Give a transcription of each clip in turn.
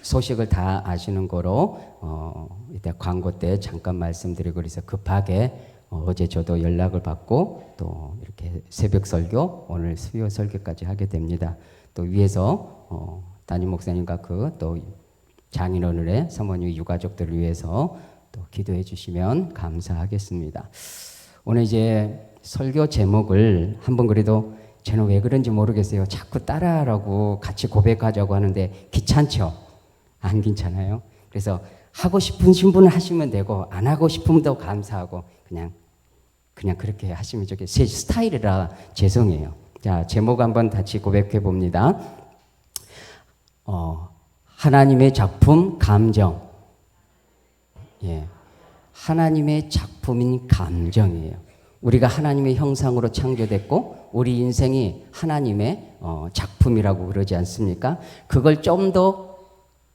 소식을 다 아시는 거로 이때 광고 때 잠깐 말씀드리고 그래서 급하게 어제 저도 연락을 받고 또 이렇게 새벽 설교 오늘 수요 설교까지 하게 됩니다. 또 위에서 담임 목사님과 그 또 장인어른의 사모님 유가족들을 위해서 또 기도해 주시면 감사하겠습니다. 오늘 이제 설교 제목을 한번 그래도 저는 왜 그런지 모르겠어요. 자꾸 따라하라고 같이 고백하자고 하는데 귀찮죠? 안 괜찮아요? 그래서 하고 싶으신 분은 하시면 되고 안 하고 싶으면 더 감사하고 그냥 그렇게 하시면 저게 제 스타일이라 죄송해요. 자, 제목 한번 같이 고백해 봅니다. 하나님의 작품 감정. 예. 하나님의 작품인 감정이에요. 우리가 하나님의 형상으로 창조됐고 우리 인생이 하나님의 작품이라고 그러지 않습니까? 그걸 좀 더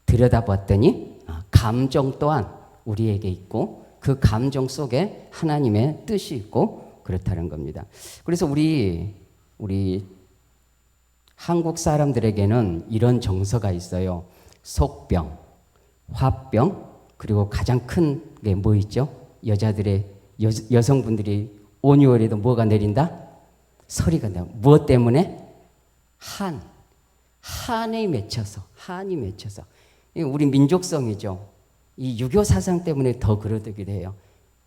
들여다봤더니 감정 또한 우리에게 있고 그 감정 속에 하나님의 뜻이 있고 그렇다는 겁니다. 그래서 우리 한국 사람들에게는 이런 정서가 있어요. 속병, 화병, 그리고 가장 큰 게 뭐 있죠? 여성분들이 온유월에도 뭐가 내린다? 서리가 내려. 무엇 때문에? 한이 맺혀서. 우리 민족성이죠. 이 유교 사상 때문에 더 그러기도 해요.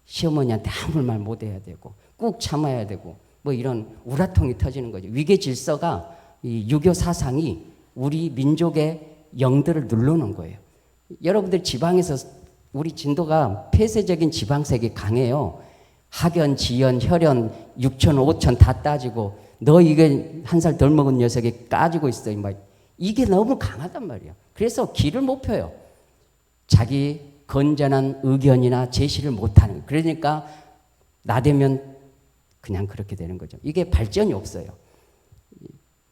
시어머니한테 아무 말 못해야 되고 꾹 참아야 되고 뭐 이런 우라통이 터지는 거죠. 위계 질서가 이 유교 사상이 우리 민족의 영들을 누르는 거예요. 여러분들 지방에서 우리 진도가 폐쇄적인 지방색이 강해요. 학연, 지연, 혈연, 육천, 오천 다 따지고 너 이게 한 살 덜 먹은 녀석이 까지고 있어. 이게 너무 강하단 말이에요. 그래서 길을 못 펴요. 자기 건전한 의견이나 제시를 못하는. 그러니까 나대면 그냥 그렇게 되는 거죠. 이게 발전이 없어요.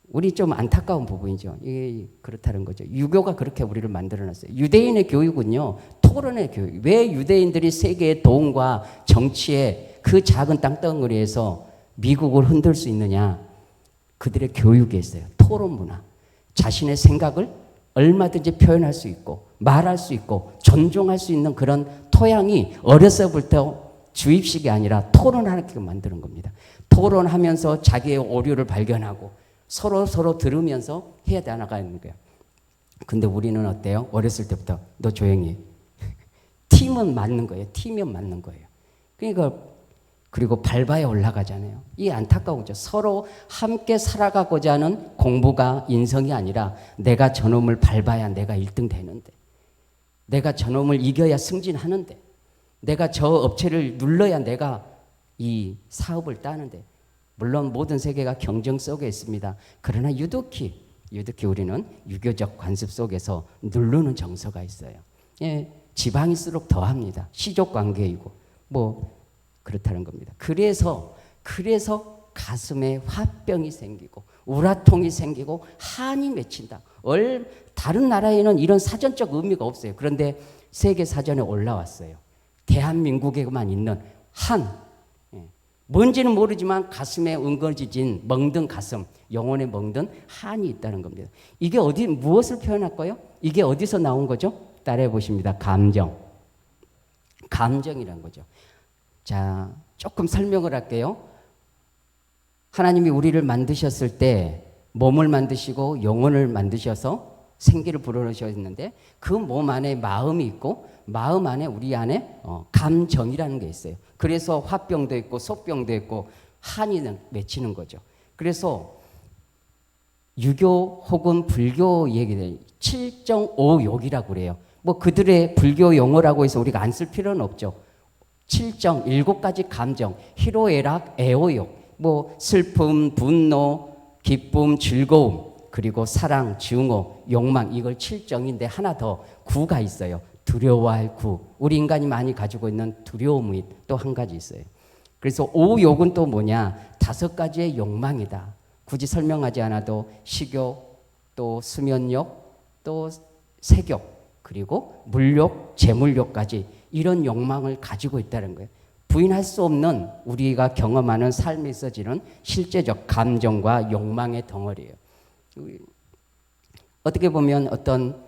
우리 좀 안타까운 부분이죠. 이게 그렇다는 거죠. 유교가 그렇게 우리를 만들어놨어요. 유대인의 교육은요, 토론의 교육. 왜 유대인들이 세계의 돈과 정치의 그 작은 땅덩어리에서 미국을 흔들 수 있느냐? 그들의 교육에 있어요. 토론 문화. 자신의 생각을 얼마든지 표현할 수 있고 말할 수 있고 존중할 수 있는 그런 토양이 어려서부터 주입식이 아니라 토론하게 만드는 겁니다. 토론하면서 자기의 오류를 발견하고 서로 들으면서 해야 나가는 거예요. 근데 우리는 어때요? 어렸을 때부터 너 조용히 팀은 맞는 거예요. 팀이면 맞는 거예요. 그러니까 그리고 밟아야 올라가잖아요. 이 안타까우죠. 서로 함께 살아가고자 하는 공부가 인성이 아니라 내가 저놈을 밟아야 내가 1등 되는데 내가 저놈을 이겨야 승진하는데 내가 저 업체를 눌러야 내가 이 사업을 따는데 물론 모든 세계가 경쟁 속에 있습니다. 그러나 유독히 우리는 유교적 관습 속에서 누르는 정서가 있어요. 예, 지방일수록 더합니다. 시족 관계이고 뭐 그렇다는 겁니다. 그래서 가슴에 화병이 생기고 우라통이 생기고 한이 맺힌다. 다른 나라에는 이런 사전적 의미가 없어요. 그런데 세계 사전에 올라왔어요. 대한민국에만 있는 한. 뭔지는 모르지만 가슴에 엉거지진 멍든 가슴, 영혼에 멍든 한이 있다는 겁니다. 이게 무엇을 표현할까요? 이게 어디서 나온 거죠? 따라해 보십니다. 감정이라는 거죠. 자, 조금 설명을 할게요. 하나님이 우리를 만드셨을 때 몸을 만드시고 영혼을 만드셔서 생기를 불어넣으셨는데 그 몸 안에 마음이 있고 마음 안에 우리 안에 감정이라는 게 있어요. 그래서 화병도 있고 속병도 있고 한이 맺히는 거죠. 그래서 유교 혹은 불교 얘기들 7.5욕이라고 그래요. 뭐 그들의 불교 용어라고 해서 우리가 안 쓸 필요는 없죠. 7가지 감정, 희로애락, 애호욕, 뭐 슬픔, 분노, 기쁨, 즐거움, 그리고 사랑, 증오, 욕망, 이걸 7정인데 하나 더 9가 있어요. 두려워할 구. 우리 인간이 많이 가지고 있는 두려움이 또 한 가지 있어요. 그래서 5욕은 또 뭐냐? 5가지의 욕망이다. 굳이 설명하지 않아도 식욕, 또 수면욕, 또 색욕, 그리고 물욕, 재물욕까지 이런 욕망을 가지고 있다는 거예요. 부인할 수 없는 우리가 경험하는 삶에 있어지는 실제적 감정과 욕망의 덩어리예요. 어떻게 보면 어떤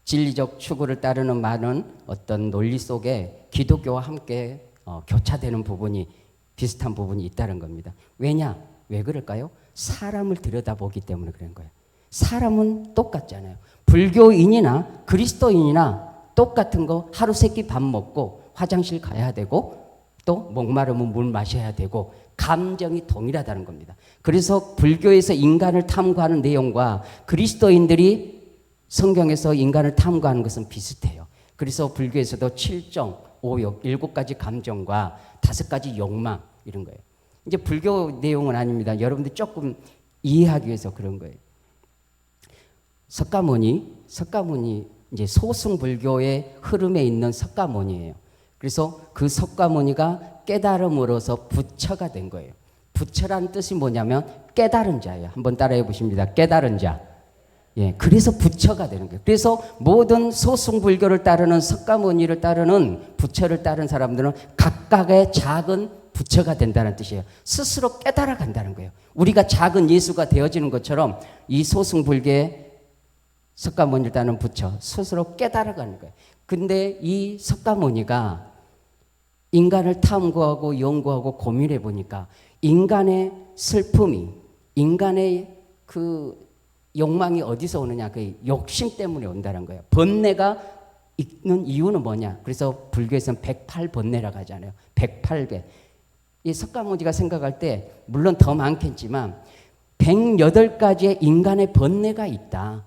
진리적 추구를 따르는 많은 어떤 논리 속에 기독교와 함께 교차되는 부분이 비슷한 부분이 있다는 겁니다. 왜냐? 왜 그럴까요? 사람을 들여다보기 때문에 그런 거예요. 사람은 똑같잖아요. 불교인이나 그리스도인이나 똑같은 거 하루 세 끼 밥 먹고 화장실 가야 되고 또 목마르면 물 마셔야 되고 감정이 동일하다는 겁니다. 그래서 불교에서 인간을 탐구하는 내용과 그리스도인들이 성경에서 인간을 탐구하는 것은 비슷해요. 그래서 불교에서도 7정, 5욕, 7가지 감정과 5가지 욕망 이런 거예요. 이제 불교 내용은 아닙니다. 여러분들 조금 이해하기 위해서 그런 거예요. 석가모니 이제 소승불교의 흐름에 있는 석가모니예요. 그래서 그 석가모니가 깨달음으로서 부처가 된 거예요. 부처란 뜻이 뭐냐면 깨달은 자예요. 한번 따라해 보십니다. 깨달은 자. 예, 그래서 부처가 되는 거예요. 그래서 모든 소승불교를 따르는 석가모니를 따르는 부처를 따르는 사람들은 각각의 작은 부처가 된다는 뜻이에요. 스스로 깨달아 간다는 거예요. 우리가 작은 예수가 되어지는 것처럼 이 소승불교의 석가모니를 따르는 부처 스스로 깨달아 가는 거예요. 근데 이 석가모니가 인간을 탐구하고 연구하고 고민해 보니까 인간의 슬픔이, 인간의 그 욕망이 어디서 오느냐? 그 욕심 때문에 온다는 거예요. 번뇌가 있는 이유는 뭐냐? 그래서 불교에서는 108번뇌라고 하잖아요. 108개. 이 석가모니가 생각할 때 물론 더 많겠지만 108가지의 인간의 번뇌가 있다.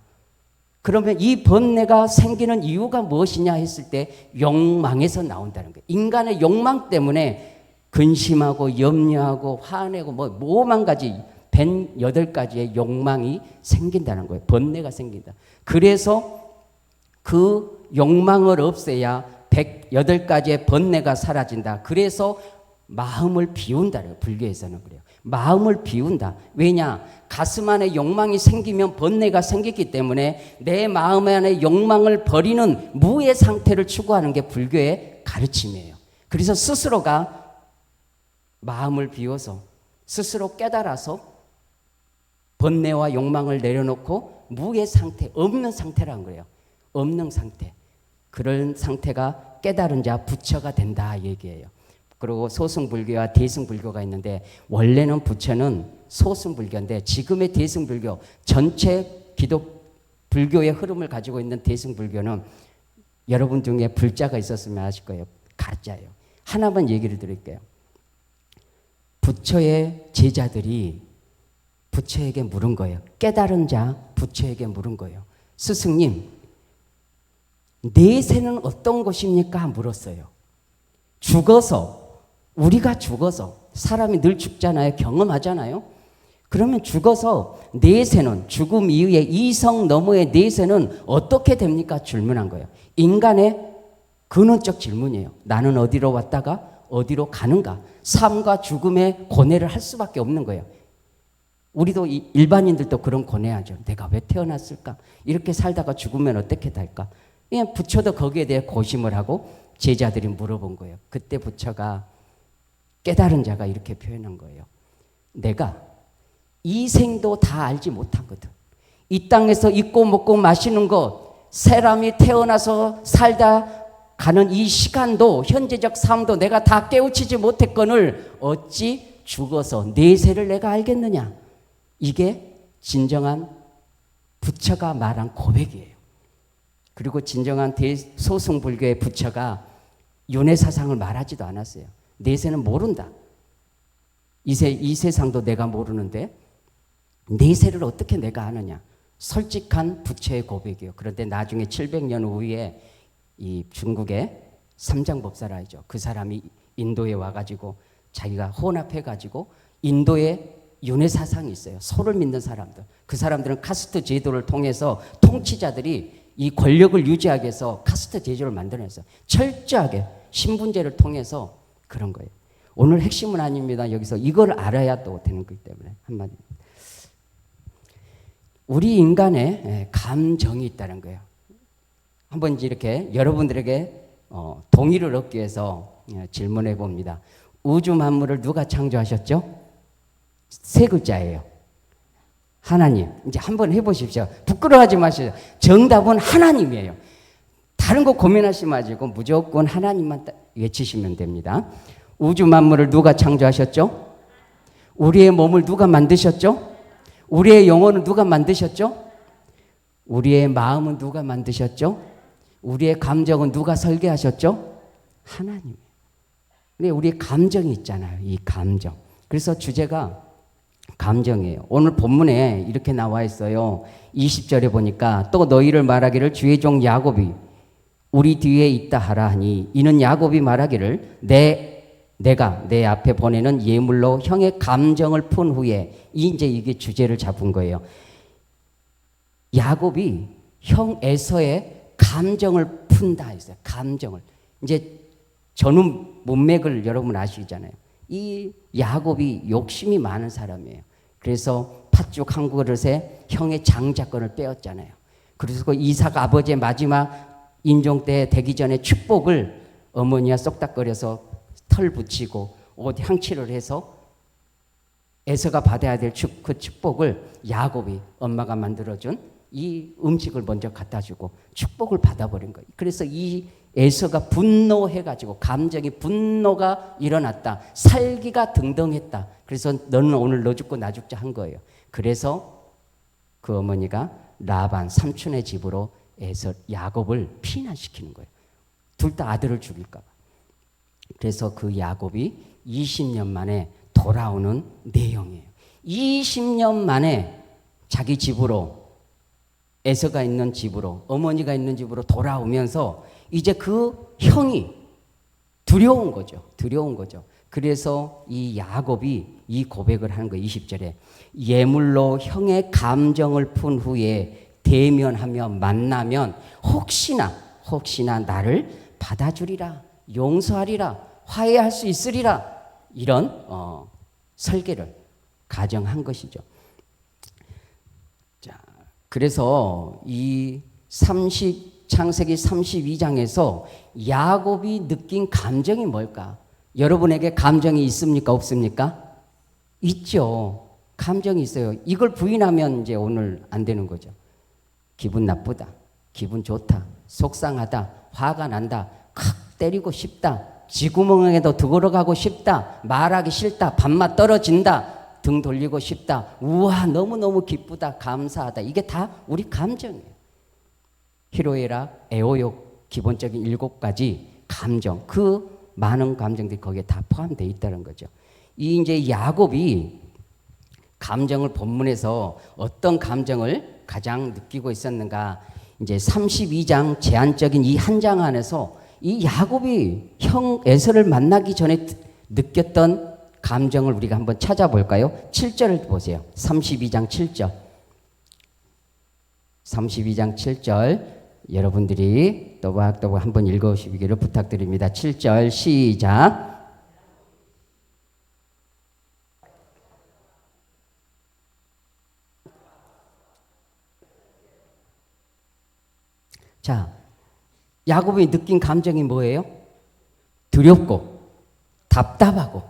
그러면 이 번뇌가 생기는 이유가 무엇이냐 했을 때 욕망에서 나온다는 거예요. 인간의 욕망 때문에 근심하고 염려하고 화내고 뭐만 가지 108가지의 욕망이 생긴다는 거예요. 번뇌가 생긴다. 그래서 그 욕망을 없애야 108가지의 번뇌가 사라진다. 그래서 마음을 비운다는 거예요. 불교에서는 그래요. 마음을 비운다. 왜냐? 가슴 안에 욕망이 생기면 번뇌가 생기기 때문에 내 마음 안에 욕망을 버리는 무의 상태를 추구하는 게 불교의 가르침이에요. 그래서 스스로가 마음을 비워서 스스로 깨달아서 번뇌와 욕망을 내려놓고 무의 상태, 없는 상태라는 거예요. 없는 상태. 그런 상태가 깨달은 자 부처가 된다 얘기예요. 그리고 소승불교와 대승불교가 있는데 원래는 부처는 소승불교인데 지금의 대승불교 전체 불교의 흐름을 가지고 있는 대승불교는 여러분 중에 불자가 있었으면 아실 거예요. 가짜예요. 하나만 얘기를 드릴게요. 부처의 제자들이 부처에게 물은 거예요. 깨달은 자 부처에게 물은 거예요. 스승님, 내세는 어떤 것입니까? 물었어요. 우리가 죽어서 사람이 늘 죽잖아요. 경험하잖아요. 그러면 죽어서 내세는 죽음 이후에 이성 너머의 내세는 어떻게 됩니까? 질문한 거예요. 인간의 근원적 질문이에요. 나는 어디로 왔다가 어디로 가는가? 삶과 죽음의 고뇌를 할 수밖에 없는 거예요. 우리도 일반인들도 그런 고뇌하죠. 내가 왜 태어났을까? 이렇게 살다가 죽으면 어떻게 될까? 부처도 거기에 대해 고심을 하고 제자들이 물어본 거예요. 그때 부처가 깨달은 자가 이렇게 표현한 거예요. 내가 이 생도 다 알지 못하거든. 이 땅에서 입고 먹고 마시는 것, 사람이 태어나서 살다 가는 이 시간도 현재적 삶도 내가 다 깨우치지 못했거늘 어찌 죽어서 내세를 내가 알겠느냐. 이게 진정한 부처가 말한 고백이에요. 그리고 진정한 소승불교의 부처가 윤회사상을 말하지도 않았어요. 내세는 모른다. 이 세상도 내가 모르는데 내세를 어떻게 내가 아느냐. 솔직한 부처의 고백이에요. 그런데 나중에 700년 후에 이 중국의 삼장법사라죠. 그 사람이 인도에 와가지고 자기가 혼합해가지고 인도에 윤회사상이 있어요. 소를 믿는 사람들. 그 사람들은 카스트 제도를 통해서 통치자들이 이 권력을 유지하기 위해서 카스트 제도를 만들어냈어요. 철저하게 신분제를 통해서 그런 거예요. 오늘 핵심은 아닙니다. 여기서 이걸 알아야 또 되는 거기 때문에 한마디. 우리 인간의 감정이 있다는 거예요. 한번 이제 이렇게 여러분들에게 동의를 얻기 위해서 질문해 봅니다. 우주 만물을 누가 창조하셨죠? 세 글자예요. 하나님. 이제 한번 해보십시오. 부끄러워하지 마시죠. 정답은 하나님이에요. 다른 거 고민하지 마시고 무조건 하나님만 외치시면 됩니다. 우주 만물을 누가 창조하셨죠? 우리의 몸을 누가 만드셨죠? 우리의 영혼을 누가 만드셨죠? 우리의 마음은 누가 만드셨죠? 우리의 감정은 누가 설계하셨죠? 하나님. 근데 우리 감정이 있잖아요. 이 감정. 그래서 주제가 감정이에요. 오늘 본문에 이렇게 나와 있어요. 20절에 보니까 또 너희를 말하기를 주의 종 야곱이 우리 뒤에 있다 하라 하니 이는 야곱이 말하기를 내가 내 앞에 보내는 예물로 형의 감정을 푼 후에 이제 이게 주제를 잡은 거예요. 야곱이 형 에서의 감정을 푼다 했어요. 감정을. 이제 전후 문맥을 여러분 아시잖아요. 이 야곱이 욕심이 많은 사람이에요. 그래서 팥죽 한 그릇에 형의 장자권을 빼었잖아요. 그래서 그 이삭 아버지의 마지막 인종 때 되기 전에 축복을 어머니가 쏙닥거려서 털 붙이고 옷 향치를 해서 에서가 받아야 될 그 축복을 야곱이 엄마가 만들어준 이 음식을 먼저 갖다 주고 축복을 받아버린 거예요. 그래서 이 에서가 분노해가지고 감정이 분노가 일어났다. 살기가 등등했다. 그래서 너는 오늘 너 죽고 나 죽자 한 거예요. 그래서 그 어머니가 라반 삼촌의 집으로 에서 야곱을 피난시키는 거예요. 둘 다 아들을 죽일까 봐. 그래서 그 야곱이 20년 만에 돌아오는 내용이에요. 20년 만에 자기 집으로 에서가 있는 집으로 어머니가 있는 집으로 돌아오면서 이제 그 형이 두려운 거죠. 두려운 거죠. 그래서 이 야곱이 이 고백을 하는 거예요. 20절에 예물로 형의 감정을 푼 후에 대면하며 만나면 혹시나 나를 받아주리라 용서하리라 화해할 수 있으리라 이런 설계를 가정한 것이죠. 자, 그래서 이 창세기 32장에서 야곱이 느낀 감정이 뭘까? 여러분에게 감정이 있습니까? 없습니까? 있죠. 감정이 있어요. 이걸 부인하면 이제 오늘 안 되는 거죠. 기분 나쁘다. 기분 좋다. 속상하다. 화가 난다. 칵 때리고 싶다. 쥐구멍에도 들어가고 싶다. 말하기 싫다. 밥맛 떨어진다. 등 돌리고 싶다. 우와 너무너무 기쁘다. 감사하다. 이게 다 우리 감정이에요. 희로애락, 애호욕 기본적인 7가지 감정 그 많은 감정들이 거기에 다 포함되어 있다는 거죠. 이 이제 야곱이 감정을 본문에서 어떤 감정을 가장 느끼고 있었는가 이제 32장 제한적인 이 한 장 안에서 이 야곱이 형 에서를 만나기 전에 느꼈던 감정을 우리가 한번 찾아볼까요? 7절을 보세요. 32장 7절 32장 7절 여러분들이 또박또박 한번 읽어주시기를 부탁드립니다. 7절 시작. 자, 야곱이 느낀 감정이 뭐예요? 두렵고 답답하고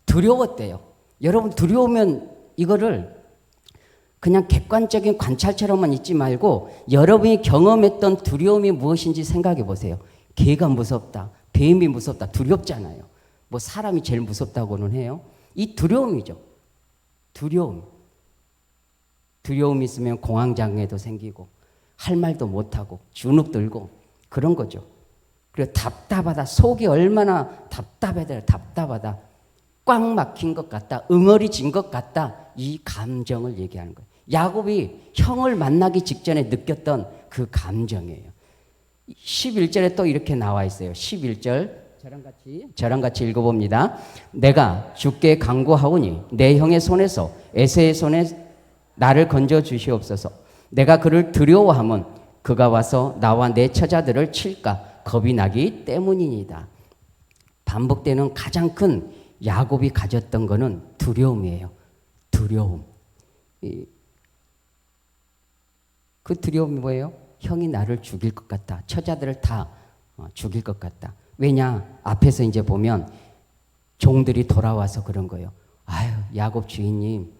두려웠대요. 여러분 두려우면 이거를 그냥 객관적인 관찰처럼만 있지 말고 여러분이 경험했던 두려움이 무엇인지 생각해 보세요. 개가 무섭다. 뱀이 무섭다. 두렵잖아요. 뭐 사람이 제일 무섭다고는 해요. 이 두려움이죠. 두려움이 있으면 공황장애도 생기고 할 말도 못하고 주눅 들고 그런 거죠. 그리고 답답하다. 속이 얼마나 답답하다. 꽉 막힌 것 같다. 응어리진 것 같다. 이 감정을 얘기하는 거예요. 야곱이 형을 만나기 직전에 느꼈던 그 감정이에요. 11절에 또 이렇게 나와 있어요. 11절 저랑 같이 읽어봅니다. 내가 주께 간구하오니 내 형의 손에서 에서의 손에 나를 건져 주시옵소서. 내가 그를 두려워하면 그가 와서 나와 내 처자들을 칠까 겁이 나기 때문이니다. 반복되는 가장 큰 야곱이 가졌던 것은 두려움이에요. 두려움. 그 두려움이 뭐예요? 형이 나를 죽일 것 같다. 처자들을 다 죽일 것 같다. 왜냐? 앞에서 이제 보면 종들이 돌아와서 그런 거예요. 아유, 야곱 주인님,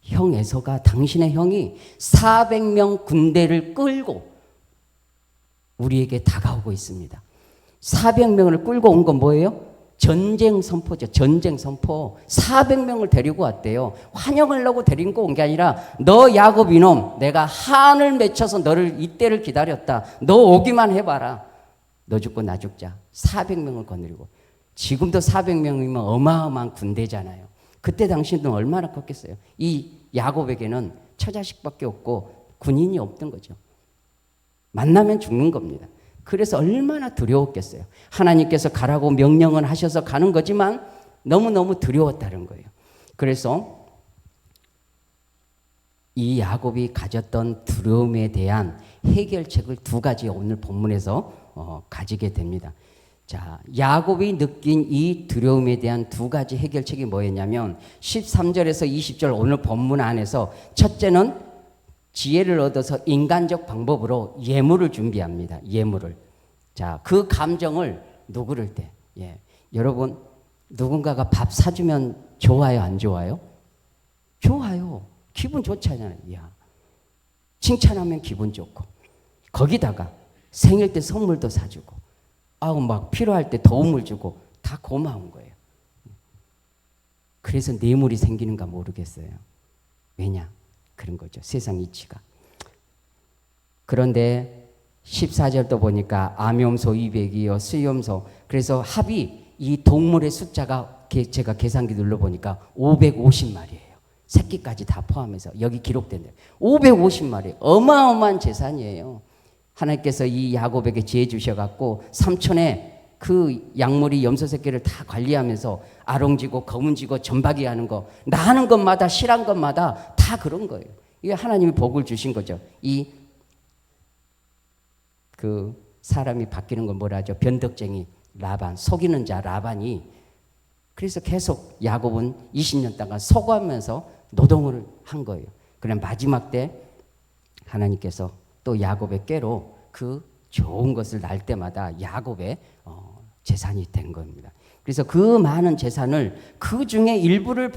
형 에서가 당신의 형이 400명 군대를 끌고 우리에게 다가오고 있습니다. 400명을 끌고 온 건 뭐예요? 전쟁 선포죠. 전쟁 선포. 400명을 데리고 왔대요. 환영하려고 데리고 온 게 아니라 너 야곱 이놈, 내가 한을 맺혀서 너를 이때를 기다렸다. 너 오기만 해봐라. 너 죽고 나 죽자. 400명을 거느리고. 지금도 400명이면 어마어마한 군대잖아요. 그때 당시는 얼마나 컸겠어요. 이 야곱에게는 처자식밖에 없고 군인이 없던 거죠. 만나면 죽는 겁니다. 그래서 얼마나 두려웠겠어요. 하나님께서 가라고 명령을 하셔서 가는 거지만 너무너무 두려웠다는 거예요. 그래서 이 야곱이 가졌던 두려움에 대한 해결책을 두 가지 오늘 본문에서 가지게 됩니다. 자, 야곱이 느낀 이 두려움에 대한 두 가지 해결책이 뭐였냐면 13절에서 20절 오늘 본문 안에서 첫째는 지혜를 얻어서 인간적 방법으로 예물을 준비합니다. 예물을. 자, 그 감정을 누구를 때. 예. 여러분, 누군가가 밥 사주면 좋아요, 안 좋아요? 좋아요. 기분 좋잖아요. 야. 칭찬하면 기분 좋고. 거기다가 생일 때 선물도 사주고. 아우, 막 필요할 때 도움을 주고. 다 고마운 거예요. 그래서 뇌물이 생기는가 모르겠어요. 왜냐? 그런 거죠. 세상 이치가. 그런데 14절도 보니까 암염소 200이요. 수염소. 그래서 합이 이 동물의 숫자가 제가 계산기 눌러보니까 550마리예요. 새끼까지 다 포함해서 여기 기록된 대로 550마리. 어마어마한 재산이에요. 하나님께서 이 야곱에게 지혜 주셔갖고 삼촌의 그 약물이 염소 새끼를 다 관리하면서 아롱지고 거문지고 전박이 하는 거, 나 하는 것마다 실한 것마다 다 그런 거예요. 이게 하나님이 복을 주신 거죠. 그 사람이 바뀌는 건 뭐라 하죠? 변덕쟁이 라반, 속이는 자 라반이. 그래서 계속 야곱은 20년 동안 속아면서 노동을 한 거예요. 그럼 마지막 때 하나님께서 또 야곱의 꾀로 그 좋은 것을 날 때마다 야곱의 재산이 된 겁니다. 그래서 그 많은 재산을 그 중에 일부를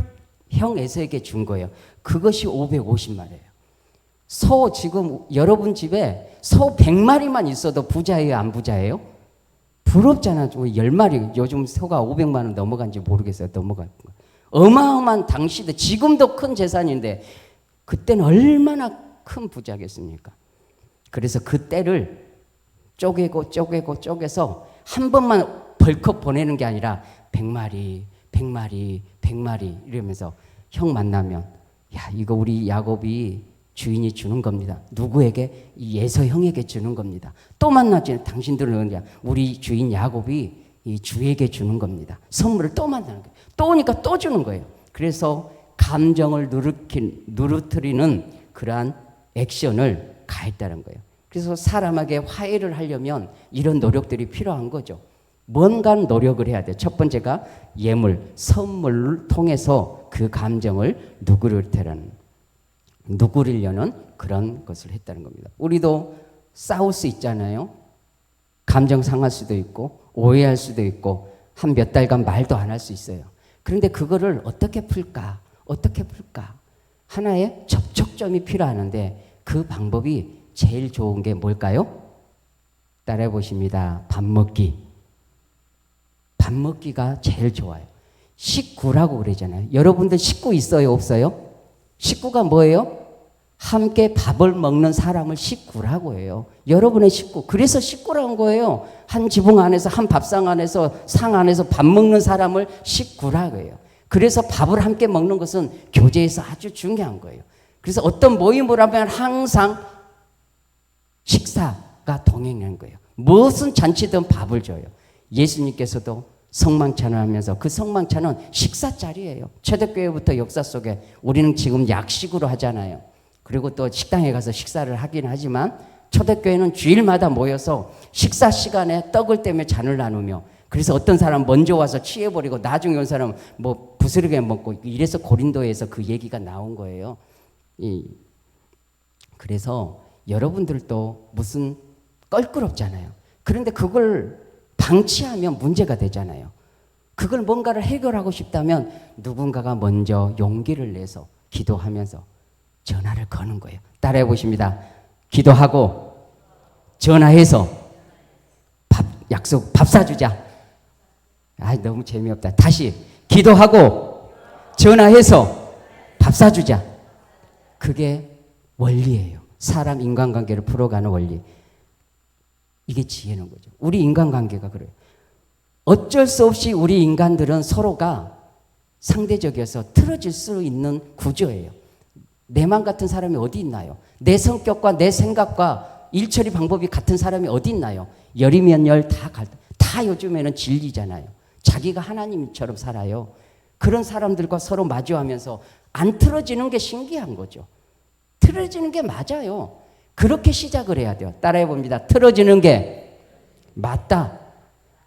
형 에서에게 준 거예요. 그것이 550마리예요. 소 지금 여러분 집에 소 100마리만 있어도 부자예요, 안 부자예요? 부럽잖아. 10마리. 요즘 소가 500만 원 넘어간지 모르겠어요. 넘어갈 거. 어마어마한 당시도 지금도 큰 재산인데 그때는 얼마나 큰 부자겠습니까? 그래서 그 때를 쪼개서 한 번만 벌컥 보내는 게 아니라 100마리, 100마리, 100마리 이러면서 형 만나면 야, 이거 우리 야곱이 주인이 주는 겁니다. 누구에게? 예서 형에게 주는 겁니다. 또 만나지 당신들은 그냥 우리 주인 야곱이 이 주에게 주는 겁니다. 선물을 또 만나는 거예요. 또 오니까 또 주는 거예요. 그래서 감정을 누르트리는 그러한 액션을 가했다는 거예요. 그래서 사람에게 화해를 하려면 이런 노력들이 필요한 거죠. 뭔가 노력을 해야 돼요. 첫 번째가 예물, 선물을 통해서 그 감정을 누구리려는 그런 것을 했다는 겁니다. 우리도 싸울 수 있잖아요. 감정 상할 수도 있고 오해할 수도 있고 한 몇 달간 말도 안 할 수 있어요. 그런데 그거를 어떻게 풀까? 하나의 접촉점이 필요하는데 그 방법이 제일 좋은 게 뭘까요? 따라해 보십니다. 밥 먹기. 밥 먹기가 제일 좋아요. 식구라고 그러잖아요. 여러분들 식구 있어요, 없어요? 식구가 뭐예요? 함께 밥을 먹는 사람을 식구라고 해요. 여러분의 식구. 그래서 식구라는 거예요. 한 지붕 안에서, 한 밥상 안에서, 상 안에서 밥 먹는 사람을 식구라고 해요. 그래서 밥을 함께 먹는 것은 교제에서 아주 중요한 거예요. 그래서 어떤 모임을 하면 항상 식사가 동행하는 거예요. 무슨 잔치든 밥을 줘요. 예수님께서도 성만찬을 하면서 그 성만찬은 식사 자리예요. 초대교회부터 역사 속에 우리는 지금 약식으로 하잖아요. 그리고 또 식당에 가서 식사를 하긴 하지만 초대교회는 주일마다 모여서 식사 시간에 떡을 떼며 잔을 나누며, 그래서 어떤 사람 먼저 와서 취해버리고 나중에 온 사람은 뭐 부스러기 먹고, 이래서 고린도에서 그 얘기가 나온 거예요. 그래서 여러분들도 무슨 껄끄럽잖아요. 그런데 그걸 방치하면 문제가 되잖아요. 그걸 뭔가를 해결하고 싶다면 누군가가 먼저 용기를 내서 기도하면서 전화를 거는 거예요. 따라해 보십니다. 기도하고 전화해서 약속 밥 사주자. 아, 너무 재미없다. 다시 기도하고 전화해서 밥 사주자. 그게 원리예요. 사람 인간관계를 풀어가는 원리. 이게 지혜는 거죠. 우리 인간관계가 그래요. 어쩔 수 없이 우리 인간들은 서로가 상대적이어서 틀어질 수 있는 구조예요. 내맘 같은 사람이 어디 있나요? 내 성격과 내 생각과 일처리 방법이 같은 사람이 어디 있나요? 열이면 열 다 요즘에는 진리잖아요. 자기가 하나님처럼 살아요. 그런 사람들과 서로 마주하면서 안 틀어지는 게 신기한 거죠. 틀어지는 게 맞아요. 그렇게 시작을 해야 돼요. 따라해 봅니다. 틀어지는 게 맞다.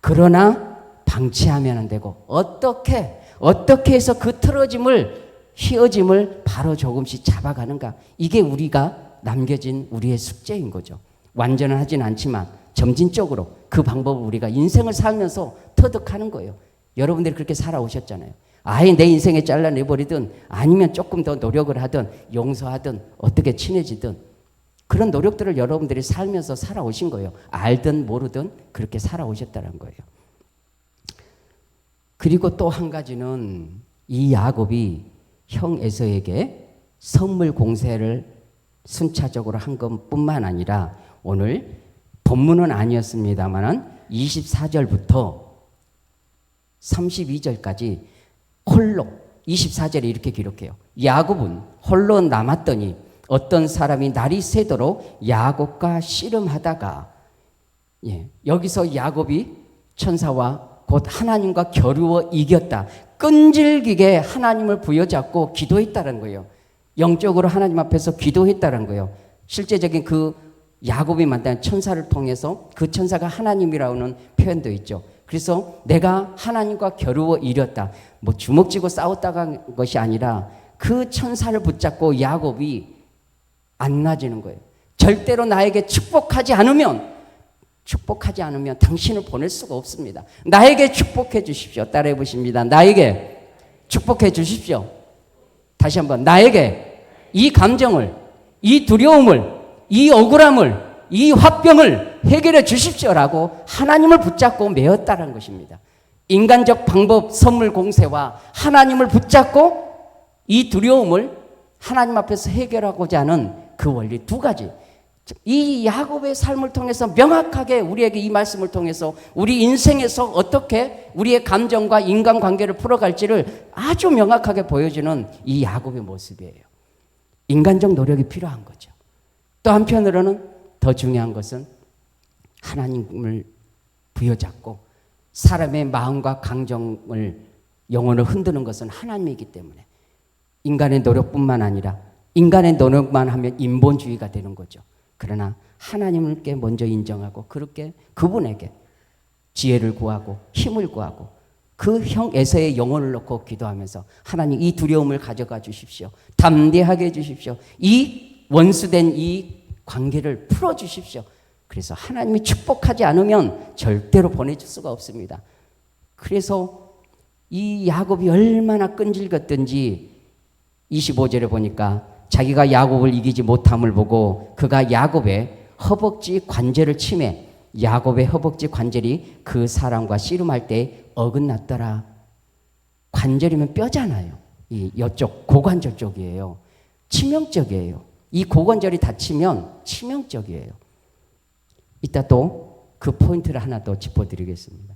그러나 방치하면 안 되고 어떻게 해서 그 틀어짐을 휘어짐을 바로 조금씩 잡아가는가. 이게 우리가 남겨진 우리의 숙제인 거죠. 완전은 하진 않지만 점진적으로 그 방법을 우리가 인생을 살면서 터득하는 거예요. 여러분들이 그렇게 살아오셨잖아요. 아예 내 인생에 잘라내버리든 아니면 조금 더 노력을 하든 용서하든 어떻게 친해지든 그런 노력들을 여러분들이 살면서 살아오신 거예요. 알든 모르든 그렇게 살아오셨다는 거예요. 그리고 또 한 가지는 이 야곱이 형 에서에게 선물 공세를 순차적으로 한 것뿐만 아니라 오늘 본문은 아니었습니다만 24절부터 32절까지 홀로 24절에 이렇게 기록해요. 야곱은 홀로 남았더니 어떤 사람이 날이 새도록 야곱과 씨름하다가 여기서 야곱이 천사와 곧 하나님과 겨루어 이겼다. 끈질기게 하나님을 부여잡고 기도했다는 거예요. 영적으로 하나님 앞에서 기도했다는 거예요. 실제적인 그 야곱이 만난 천사를 통해서 그 천사가 하나님이라는 표현도 있죠. 그래서 내가 하나님과 겨루어 이겼다. 뭐 주먹 쥐고 싸웠다가 한 것이 아니라 그 천사를 붙잡고 야곱이 안 나지는 거예요. 절대로 나에게 축복하지 않으면 당신을 보낼 수가 없습니다. 나에게 축복해 주십시오. 따라해 보십니다. 나에게 축복해 주십시오. 다시 한번 나에게 이 감정을, 이 두려움을, 이 억울함을, 이 화병을 해결해 주십시오라고 하나님을 붙잡고 매었다는 것입니다. 인간적 방법, 선물 공세와 하나님을 붙잡고 이 두려움을 하나님 앞에서 해결하고자 하는 그 원리 두 가지. 이 야곱의 삶을 통해서 명확하게 우리에게 이 말씀을 통해서 우리 인생에서 어떻게 우리의 감정과 인간관계를 풀어갈지를 아주 명확하게 보여주는 이 야곱의 모습이에요. 인간적 노력이 필요한 거죠. 또 한편으로는 더 중요한 것은 하나님을 부여잡고 사람의 마음과 감정을 영혼을 흔드는 것은 하나님이기 때문에 인간의 노력뿐만 아니라 인간의 노력만 하면 인본주의가 되는 거죠. 그러나 하나님께 먼저 인정하고 그렇게 그분에게 지혜를 구하고 힘을 구하고 그 형 에서의 영혼을 놓고 기도하면서 하나님 이 두려움을 가져가 주십시오. 담대하게 해주십시오. 이 원수된 이 관계를 풀어주십시오. 그래서 하나님이 축복하지 않으면 절대로 보내줄 수가 없습니다. 그래서 이 야곱이 얼마나 끈질겼든지 25절에 보니까 자기가 야곱을 이기지 못함을 보고 그가 야곱의 허벅지 관절을 치매 야곱의 허벅지 관절이 그 사람과 씨름할 때 어긋났더라. 관절이면 뼈잖아요. 이쪽 고관절 쪽이에요. 치명적이에요. 이 고관절이 다치면 치명적이에요. 이따 또 그 포인트를 하나 더 짚어드리겠습니다.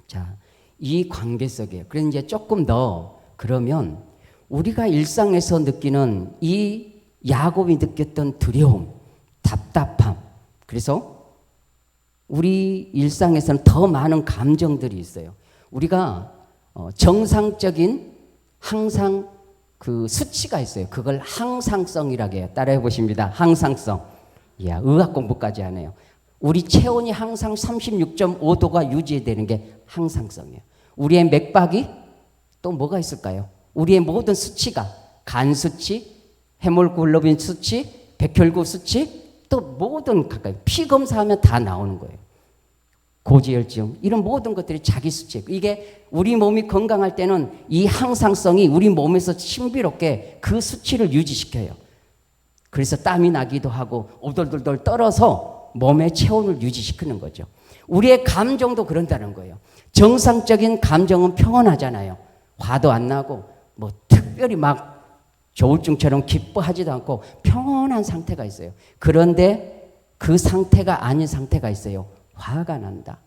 자, 이 관계 속에 그래서 이제 조금 더 그러면 우리가 일상에서 느끼는 이 야곱이 느꼈던 두려움, 답답함, 그래서 우리 일상에서는 더 많은 감정들이 있어요. 우리가 정상적인 항상 그 수치가 있어요. 그걸 항상성이라고 해요. 따라해 보십니다. 항상성. 야, 의학 공부까지 하네요. 우리 체온이 항상 36.5도가 유지되는 게 항상성이에요. 우리의 맥박이 또 뭐가 있을까요? 우리의 모든 수치가 간 수치, 헤모글로빈 수치, 백혈구 수치, 또 모든 가까이 피 검사하면 다 나오는 거예요. 고지혈증 이런 모든 것들이 자기 수치. 이게 우리 몸이 건강할 때는 이 항상성이 우리 몸에서 신비롭게 그 수치를 유지시켜요. 그래서 땀이 나기도 하고 오돌돌돌 떨어서 몸의 체온을 유지시키는 거죠. 우리의 감정도 그런다는 거예요. 정상적인 감정은 평온하잖아요. 화도 안 나고 뭐 특별히 막 조울증처럼 기뻐하지도 않고 평온한 상태가 있어요. 그런데 그 상태가 아닌 상태가 있어요. 화가 난다.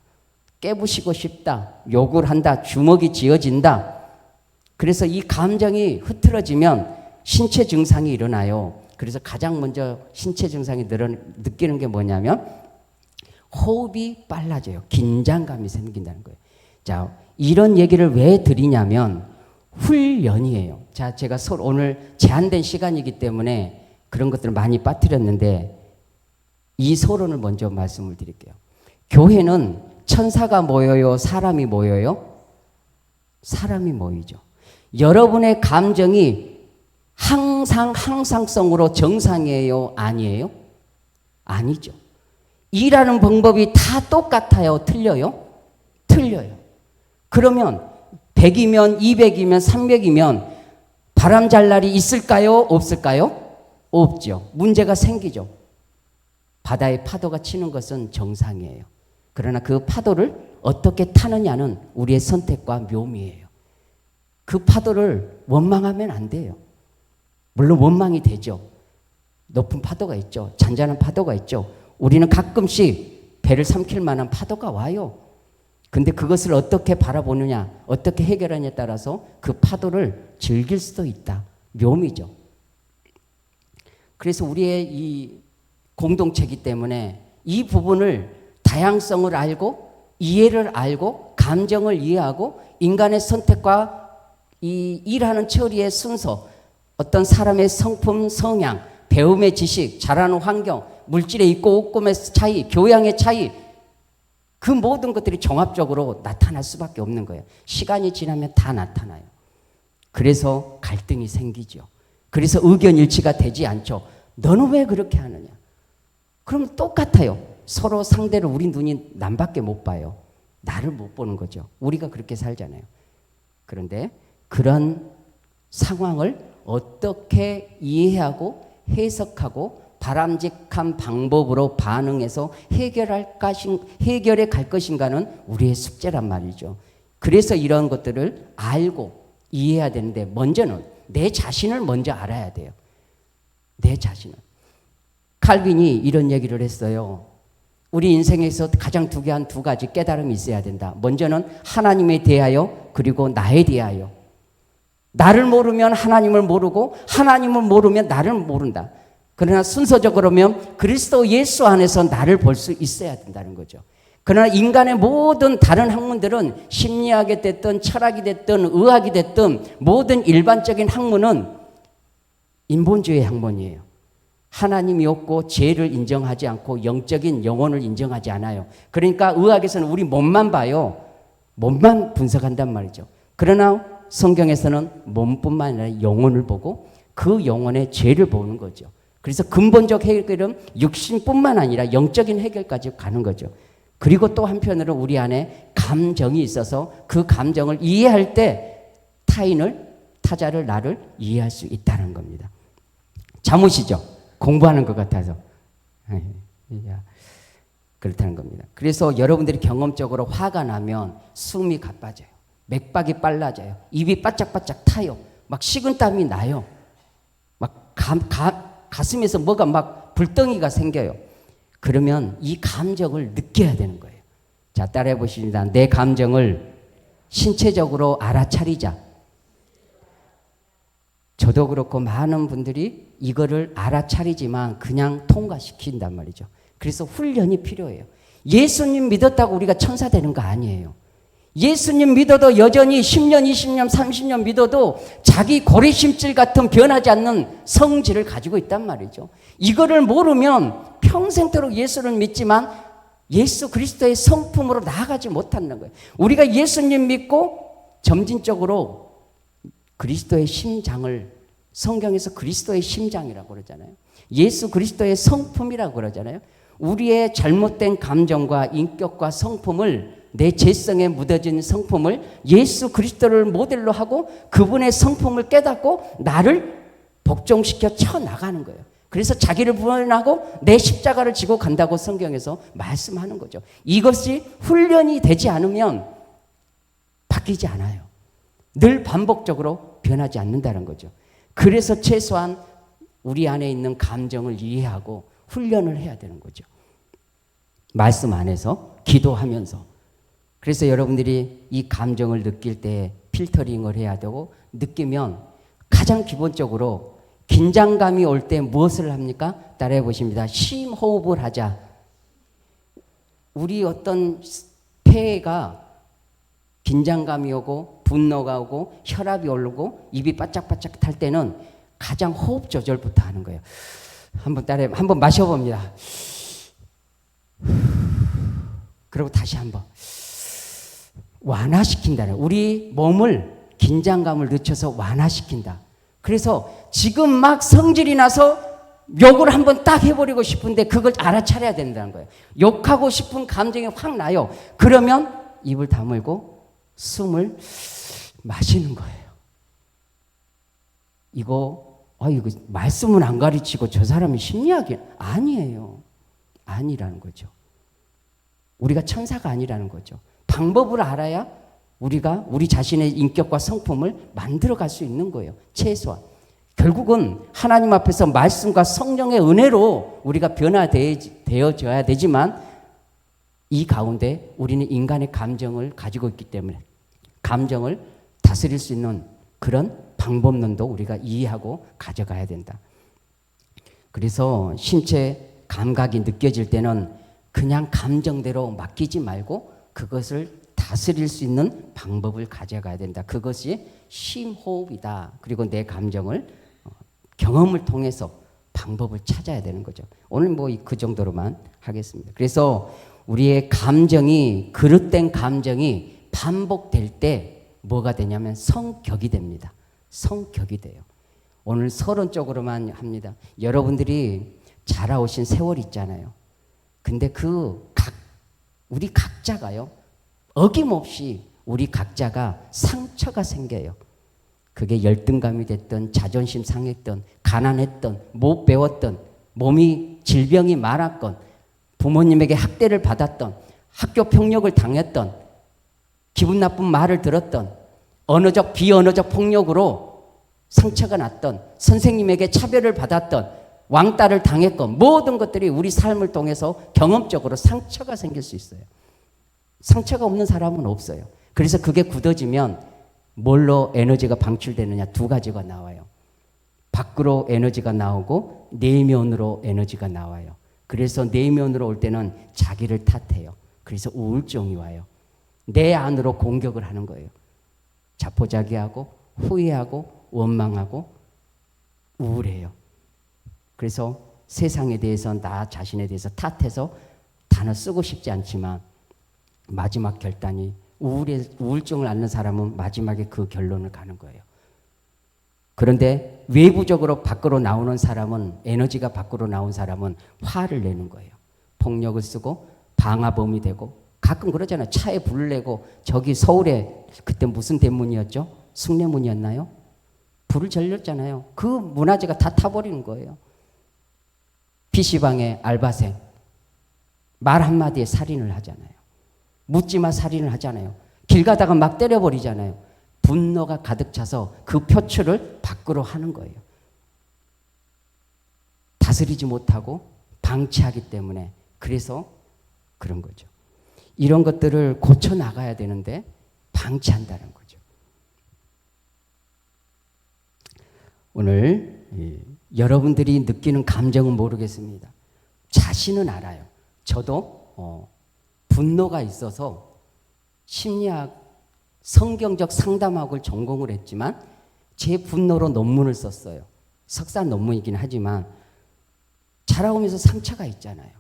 깨부시고 싶다. 욕을 한다. 주먹이 쥐어진다. 그래서 이 감정이 흐트러지면 신체 증상이 일어나요. 그래서 가장 먼저 신체 증상이 느끼는 게 뭐냐면 호흡이 빨라져요. 긴장감이 생긴다는 거예요. 자, 이런 얘기를 왜 드리냐면 훈련이에요. 자, 제가 오늘 제한된 시간이기 때문에 그런 것들을 많이 빠뜨렸는데 이 서론을 먼저 말씀을 드릴게요. 교회는 천사가 모여요? 사람이 모여요? 사람이 모이죠. 여러분의 감정이 항상성으로 정상이에요? 아니에요? 아니죠. 일하는 방법이 다 똑같아요? 틀려요? 틀려요. 그러면 100이면 200이면 300이면 바람 잘 날이 있을까요? 없을까요? 없죠. 문제가 생기죠. 바다에 파도가 치는 것은 정상이에요. 그러나 그 파도를 어떻게 타느냐는 우리의 선택과 묘미예요. 그 파도를 원망하면 안 돼요. 물론 원망이 되죠. 높은 파도가 있죠. 잔잔한 파도가 있죠. 우리는 가끔씩 배를 삼킬 만한 파도가 와요. 근데 그것을 어떻게 바라보느냐, 어떻게 해결하냐에 따라서 그 파도를 즐길 수도 있다. 묘미죠. 그래서 우리의 이 공동체이기 때문에 이 부분을 다양성을 알고 이해를 알고 감정을 이해하고 인간의 선택과 이 일하는 처리의 순서, 어떤 사람의 성품, 성향, 배움의 지식, 자라는 환경, 물질의 있고 없고의 차이, 교양의 차이, 그 모든 것들이 종합적으로 나타날 수밖에 없는 거예요. 시간이 지나면 다 나타나요. 그래서 갈등이 생기죠. 그래서 의견 일치가 되지 않죠. 너는 왜 그렇게 하느냐? 그럼 똑같아요. 서로 상대를 우리 눈이 남밖에 못 봐요. 나를 못 보는 거죠. 우리가 그렇게 살잖아요. 그런데 그런 상황을 어떻게 이해하고 해석하고 바람직한 방법으로 반응해서 해결에 갈 것인가는 우리의 숙제란 말이죠. 그래서 이런 것들을 알고 이해해야 되는데 먼저는 내 자신을 먼저 알아야 돼요. 내 자신을. 칼빈이 이런 얘기를 했어요. 우리 인생에서 가장 한 두 가지 깨달음이 있어야 된다. 먼저는 하나님에 대하여 그리고 나에 대하여. 나를 모르면 하나님을 모르고 하나님을 모르면 나를 모른다. 그러나 순서적으로면 그리스도 예수 안에서 나를 볼 수 있어야 된다는 거죠. 그러나 인간의 모든 다른 학문들은 심리학이 됐든 철학이 됐든 의학이 됐든 모든 일반적인 학문은 인본주의 학문이에요. 하나님이 없고 죄를 인정하지 않고 영적인 영혼을 인정하지 않아요. 그러니까 의학에서는 우리 몸만 봐요. 몸만 분석한단 말이죠. 그러나 성경에서는 몸뿐만 아니라 영혼을 보고 그 영혼의 죄를 보는 거죠. 그래서 근본적 해결은 육신뿐만 아니라 영적인 해결까지 가는 거죠. 그리고 또 한편으로 우리 안에 감정이 있어서 그 감정을 이해할 때 타자를 나를 이해할 수 있다는 겁니다. 잠으시죠? 공부하는 것 같아서. 그렇다는 겁니다. 그래서 여러분들이 경험적으로 화가 나면 숨이 가빠져요. 맥박이 빨라져요. 입이 바짝바짝 타요. 막 식은땀이 나요. 막 가슴에서 뭐가 막 불덩이가 생겨요. 그러면 이 감정을 느껴야 되는 거예요. 자, 따라해 보십니다. 내 감정을 신체적으로 알아차리자. 저도 그렇고 많은 분들이 이거를 알아차리지만 그냥 통과시킨단 말이죠. 그래서 훈련이 필요해요. 예수님 믿었다고 우리가 천사 되는 거 아니에요. 예수님 믿어도 여전히 10년, 20년, 30년 믿어도 자기 고래심질 같은 변하지 않는 성질을 가지고 있단 말이죠. 이거를 모르면 평생토록 예수를 믿지만 예수 그리스도의 성품으로 나아가지 못하는 거예요. 우리가 예수님 믿고 점진적으로 그리스도의 심장을 성경에서 그리스도의 심장이라고 그러잖아요. 예수 그리스도의 성품이라고 그러잖아요. 우리의 잘못된 감정과 인격과 성품을 내 죄성에 묻어진 성품을 예수 그리스도를 모델로 하고 그분의 성품을 깨닫고 나를 복종시켜 쳐나가는 거예요. 그래서 자기를 부인하고 내 십자가를 지고 간다고 성경에서 말씀하는 거죠. 이것이 훈련이 되지 않으면 바뀌지 않아요. 늘 반복적으로 변하지 않는다는 거죠. 그래서 최소한 우리 안에 있는 감정을 이해하고 훈련을 해야 되는 거죠. 말씀 안에서 기도하면서. 그래서 여러분들이 이 감정을 느낄 때 필터링을 해야 되고, 느끼면 가장 기본적으로 긴장감이 올 때 무엇을 합니까? 따라해 보십니다. 심호흡을 하자. 우리 어떤 폐가 긴장감이 오고 분노가 오고 혈압이 오르고 입이 바짝바짝 탈 때는 가장 호흡 조절부터 하는 거예요. 한번 마셔봅니다. 그리고 다시 한번 완화시킨다는, 우리 몸을 긴장감을 늦춰서 완화시킨다. 그래서 지금 막 성질이 나서 욕을 한번 딱 해버리고 싶은데 그걸 알아차려야 된다는 거예요. 욕하고 싶은 감정이 확 나요. 그러면 입을 다물고 숨을 마시는 거예요. 이거 말씀은 안 가르치고 저 사람이 심리학이 아니에요. 아니라는 거죠. 우리가 천사가 아니라는 거죠. 방법을 알아야 우리가 우리 자신의 인격과 성품을 만들어갈 수 있는 거예요. 최소한. 결국은 하나님 앞에서 말씀과 성령의 은혜로 우리가 변화되어져야 되지만, 이 가운데 우리는 인간의 감정을 가지고 있기 때문에 감정을 다스릴 수 있는 그런 방법론도 우리가 이해하고 가져가야 된다. 그래서 신체 감각이 느껴질 때는 그냥 감정대로 맡기지 말고 그것을 다스릴 수 있는 방법을 가져가야 된다. 그것이 심호흡이다. 그리고 내 감정을 경험을 통해서 방법을 찾아야 되는 거죠. 오늘 그 정도로만 하겠습니다. 그래서 우리의 감정이, 그릇된 감정이 반복될 때 뭐가 되냐면 성격이 됩니다. 성격이 돼요. 오늘 서론적으로만 합니다. 여러분들이 자라오신 세월 있잖아요. 근데 우리 각자가요, 어김없이 우리 각자가 상처가 생겨요. 그게 열등감이 됐든, 자존심 상했든, 가난했든, 못 배웠든, 몸이 질병이 많았건, 부모님에게 학대를 받았던, 학교 폭력을 당했던, 기분 나쁜 말을 들었던, 언어적 비언어적 폭력으로 상처가 났던, 선생님에게 차별을 받았던, 왕따를 당했건, 모든 것들이 우리 삶을 통해서 경험적으로 상처가 생길 수 있어요. 상처가 없는 사람은 없어요. 그래서 그게 굳어지면 뭘로 에너지가 방출되느냐, 두 가지가 나와요. 밖으로 에너지가 나오고 내면으로 에너지가 나와요. 그래서 내면으로 올 때는 자기를 탓해요. 그래서 우울증이 와요. 내 안으로 공격을 하는 거예요. 자포자기하고 후회하고 원망하고 우울해요. 그래서 세상에 대해서, 나 자신에 대해서 탓해서 단어 쓰고 싶지 않지만 마지막 결단이, 우울증을 앓는 사람은 마지막에 그 결론을 가는 거예요. 그런데 외부적으로 밖으로 나오는 사람은, 에너지가 밖으로 나온 사람은 화를 내는 거예요. 폭력을 쓰고 방화범이 되고, 가끔 그러잖아요. 차에 불을 내고, 저기 서울에 그때 무슨 대문이었죠? 숭례문이었나요? 불을 질렀잖아요. 그 문화재가 다 타버리는 거예요. PC방의 알바생, 말 한마디에 살인을 하잖아요. 묻지마 살인을 하잖아요. 길 가다가 막 때려버리잖아요. 분노가 가득 차서 그 표출을 밖으로 하는 거예요. 다스리지 못하고 방치하기 때문에. 그래서 그런 거죠. 이런 것들을 고쳐나가야 되는데 방치한다는 거죠. 오늘 여러분들이 느끼는 감정은 모르겠습니다. 자신은 알아요. 저도 분노가 있어서 심리학, 성경적 상담학을 전공을 했지만 제 분노로 논문을 썼어요. 석사 논문이긴 하지만 자라오면서 상처가 있잖아요.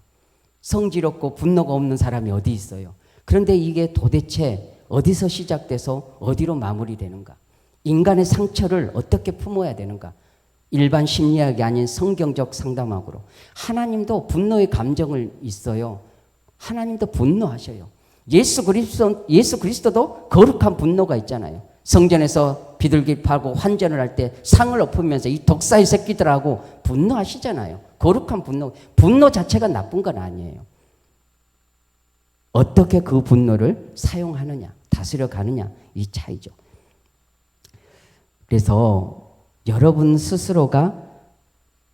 성질없고 분노가 없는 사람이 어디 있어요. 그런데 이게 도대체 어디서 시작돼서 어디로 마무리되는가? 인간의 상처를 어떻게 품어야 되는가? 일반 심리학이 아닌 성경적 상담학으로. 하나님도 분노의 감정을 있어요. 하나님도 분노하셔요. 예수 그리스도도 거룩한 분노가 있잖아요. 성전에서 비둘기 팔고 환전을 할 때 상을 엎으면서 이 독사의 새끼들하고 분노하시잖아요. 거룩한 분노. 분노 자체가 나쁜 건 아니에요. 어떻게 그 분노를 사용하느냐, 다스려 가느냐, 이 차이죠. 그래서 여러분 스스로가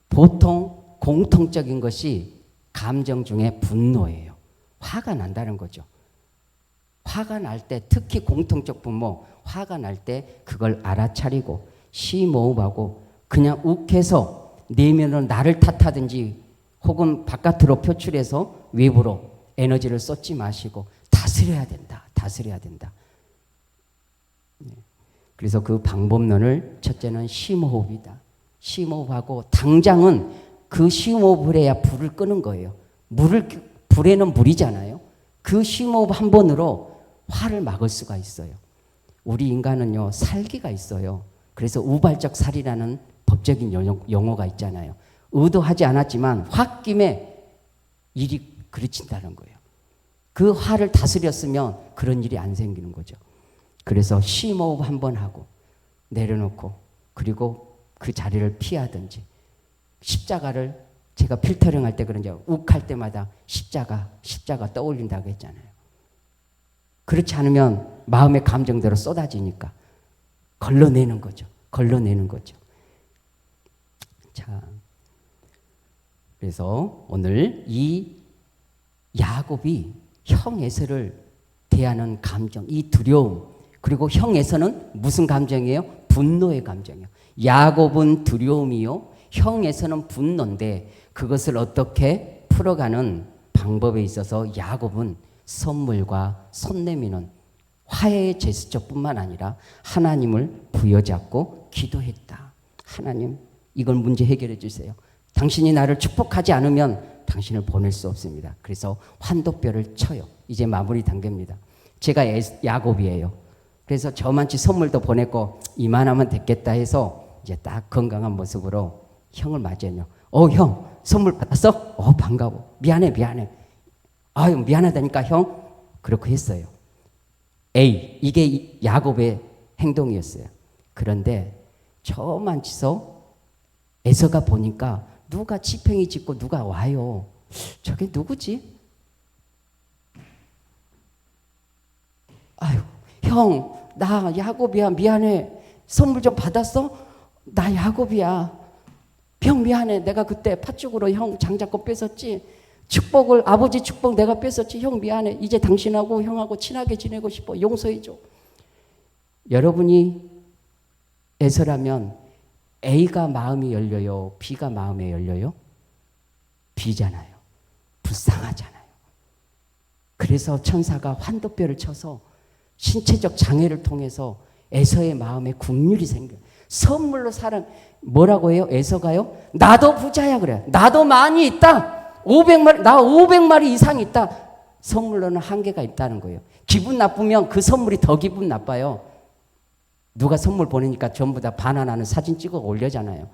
보통 공통적인 것이 감정 중에 분노예요. 화가 난다는 거죠. 화가 날 때, 특히 공통적 분모, 화가 날 때 그걸 알아차리고 심호흡하고 그냥 욱해서 내면으로 나를 탓하든지 혹은 바깥으로 표출해서 외부로 에너지를 쏟지 마시고 다스려야 된다. 다스려야 된다. 그래서 그 방법론을 첫째는 심호흡이다. 심호흡하고 당장은 그 심호흡을 해야 불을 끄는 거예요. 불에는 물이잖아요. 그 심호흡 한 번으로 화를 막을 수가 있어요. 우리 인간은요, 살기가 있어요. 그래서 우발적 살이라는 법적인 용어가 있잖아요. 의도하지 않았지만 홧김에 일이 그르친다는 거예요. 그 화를 다스렸으면 그런 일이 안 생기는 거죠. 그래서 심호흡 한 번 하고 내려놓고 그리고 그 자리를 피하든지 십자가를 제가 필터링 할 때 그런지 욱할 때마다 십자가 떠올린다고 했잖아요. 그렇지 않으면 마음의 감정대로 쏟아지니까 걸러내는 거죠. 걸러내는 거죠. 자, 그래서 오늘 이 야곱이 형 에서를 대하는 감정, 이 두려움, 그리고 형 에서는 무슨 감정이에요? 분노의 감정이에요. 야곱은 두려움이요, 형 에서는 분노인데 그것을 어떻게 풀어가는 방법에 있어서 야곱은 선물과 손 내미는 화해의 제스처뿐만 아니라 하나님을 부여잡고 기도했다. 하나님, 이걸 문제 해결해 주세요. 당신이 나를 축복하지 않으면 당신을 보낼 수 없습니다. 그래서 환도뼈를 쳐요. 이제 마무리 단계입니다. 제가 야곱이에요. 그래서 저만치 선물도 보냈고 이만하면 됐겠다 해서 이제 딱 건강한 모습으로 형을 맞이해요. 형, 선물 받았어? 반가워. 미안해. 아유, 미안하다니까 형. 그렇게 했어요. 이게 야곱의 행동이었어요. 그런데 저만치서 에서가 보니까 누가 지팽이 짚고 누가 와요. 저게 누구지? 아유, 형, 나 야곱이야. 미안해. 선물 좀 받았어? 나 야곱이야. 형 미안해. 내가 그때 팥죽으로 형 장자권 뺏었지. 축복을, 아버지 축복 내가 뺏었지. 형 미안해. 이제 당신하고 형하고 친하게 지내고 싶어. 용서해줘. 여러분이 에서라면 A가 마음이 열려요? B가 마음에 열려요? B잖아요. 불쌍하잖아요. 그래서 천사가 환도뼈를 쳐서 신체적 장애를 통해서 에서의 마음에 국률이 생겨요. 선물로 사랑, 뭐라고 해요? 에서가요? 나도 부자야 그래. 나도 많이 있다. 500마리, 나 500마리 이상 있다. 선물로는 한계가 있다는 거예요. 기분 나쁘면 그 선물이 더 기분 나빠요. 누가 선물 보내니까 전부 다 바나나는 사진 찍어 올려잖아요.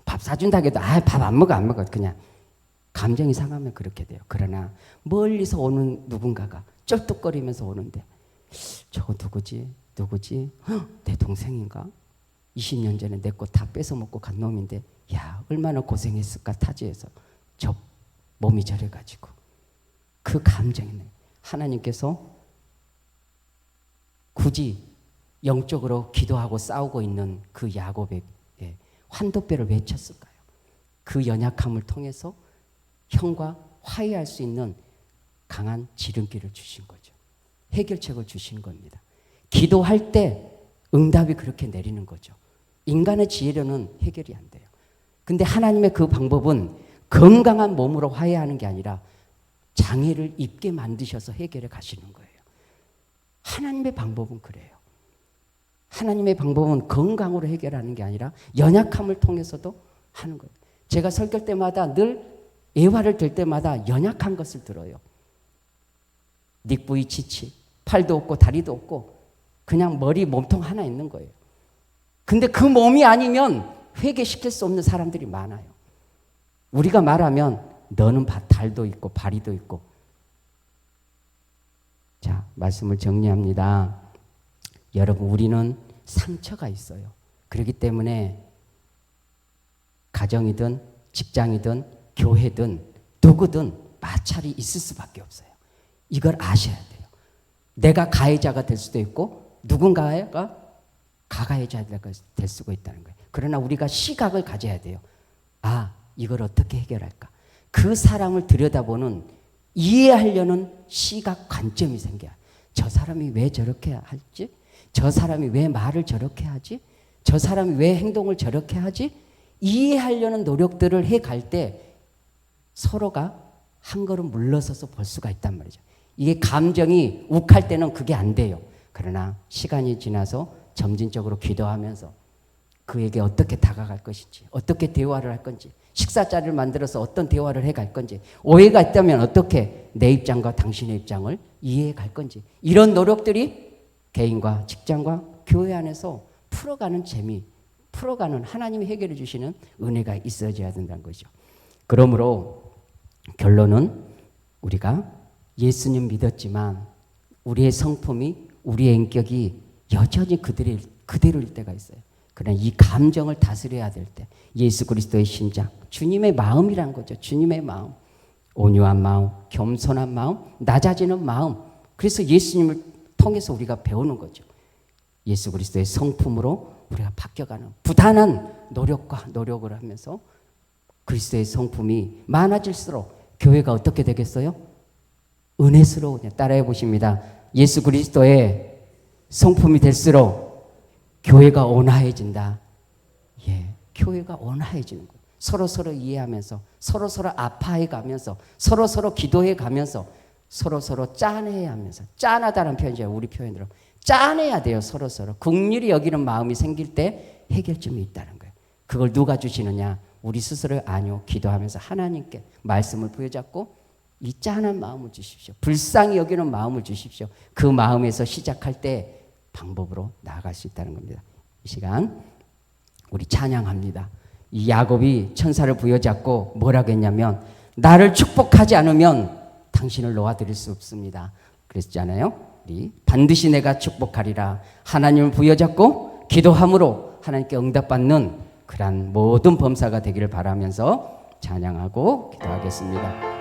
밥 사준다고 해도 밥 안 먹어 그냥 감정이 상하면 그렇게 돼요. 그러나 멀리서 오는 누군가가 쩔뚝거리면서 오는데 저거 누구지? 내 동생인가? 20년 전에 내 거 다 뺏어 먹고 간 놈인데 야 얼마나 고생했을까 타지에서 저 몸이 저래가지고 그 감정이네. 하나님께서 굳이 영적으로 기도하고 싸우고 있는 그 야곱에게 환도뼈를 왜 쳤을까요? 그 연약함을 통해서 형과 화해할 수 있는 강한 지름길을 주신 거죠. 해결책을 주신 겁니다. 기도할 때 응답이 그렇게 내리는 거죠. 인간의 지혜로는 해결이 안 돼요. 근데 하나님의 그 방법은 건강한 몸으로 화해하는 게 아니라 장애를 입게 만드셔서 해결해 가시는 거예요. 하나님의 방법은 그래요. 하나님의 방법은 건강으로 해결하는 게 아니라 연약함을 통해서도 하는 거예요. 제가 설교 때마다 늘 예화를 들 때마다 연약한 것을 들어요. 닉부이 치치, 팔도 없고 다리도 없고 그냥 머리 몸통 하나 있는 거예요. 근데 그 몸이 아니면 회개시킬 수 없는 사람들이 많아요. 우리가 말하면 너는 달도 있고 발이도 있고. 자, 말씀을 정리합니다. 여러분, 우리는 상처가 있어요. 그렇기 때문에 가정이든 직장이든 교회든 누구든 마찰이 있을 수밖에 없어요. 이걸 아셔야 돼요. 내가 가해자가 될 수도 있고 누군가가 가가해자가 될 수가 있다는 거예요. 그러나 우리가 시각을 가져야 돼요. 아, 이걸 어떻게 해결할까? 그 사람을 들여다보는, 이해하려는 시각 관점이 생겨요. 저 사람이 왜 저렇게 할지? 저 사람이 왜 말을 저렇게 하지? 저 사람이 왜 행동을 저렇게 하지? 이해하려는 노력들을 해갈 때 서로가 한 걸음 물러서서 볼 수가 있단 말이죠. 이게 감정이 욱할 때는 그게 안 돼요. 그러나 시간이 지나서 점진적으로 기도하면서 그에게 어떻게 다가갈 것인지, 어떻게 대화를 할 건지, 식사 자리를 만들어서 어떤 대화를 해갈 건지, 오해가 있다면 어떻게 내 입장과 당신의 입장을 이해해 갈 건지, 이런 노력들이 개인과 직장과 교회 안에서 풀어가는 재미, 풀어가는, 하나님이 해결해 주시는 은혜가 있어져야 된다는 거죠. 그러므로 결론은 우리가 예수님 믿었지만 우리의 성품이, 우리의 인격이 여전히 그대로일 때가 있어요. 그러나 이 감정을 다스려야 될 때 예수 그리스도의 심장, 주님의 마음이란 거죠. 주님의 마음, 온유한 마음, 겸손한 마음, 낮아지는 마음. 그래서 예수님을 통해서 우리가 배우는 거죠. 예수 그리스도의 성품으로 우리가 바뀌어가는 부단한 노력을 하면서 그리스도의 성품이 많아질수록 교회가 어떻게 되겠어요? 은혜스러우냐. 따라해 보십니다. 예수 그리스도의 성품이 될수록 교회가 온화해진다. 예, 교회가 온화해지는 거예요. 서로 이해하면서, 서로 아파해가면서, 서로 기도해가면서, 서로 짠해하면서. 짠하다는 표현이죠. 우리 표현으로 짠해야 돼요. 서로 긍휼히 여기는 마음이 생길 때 해결점이 있다는 거예요. 그걸 누가 주시느냐? 우리 스스로. 아니요, 기도하면서 하나님께 말씀을 부여잡고 이 짠한 마음을 주십시오. 불쌍히 여기는 마음을 주십시오. 그 마음에서 시작할 때 방법으로 나아갈 수 있다는 겁니다. 이 시간 우리 찬양합니다. 이 야곱이 천사를 부여잡고 뭐라고 했냐면, 나를 축복하지 않으면 당신을 놓아드릴 수 없습니다. 그랬잖아요. 우리 반드시 내가 축복하리라. 하나님을 부여잡고 기도함으로 하나님께 응답받는 그러한 모든 범사가 되기를 바라면서 찬양하고 기도하겠습니다.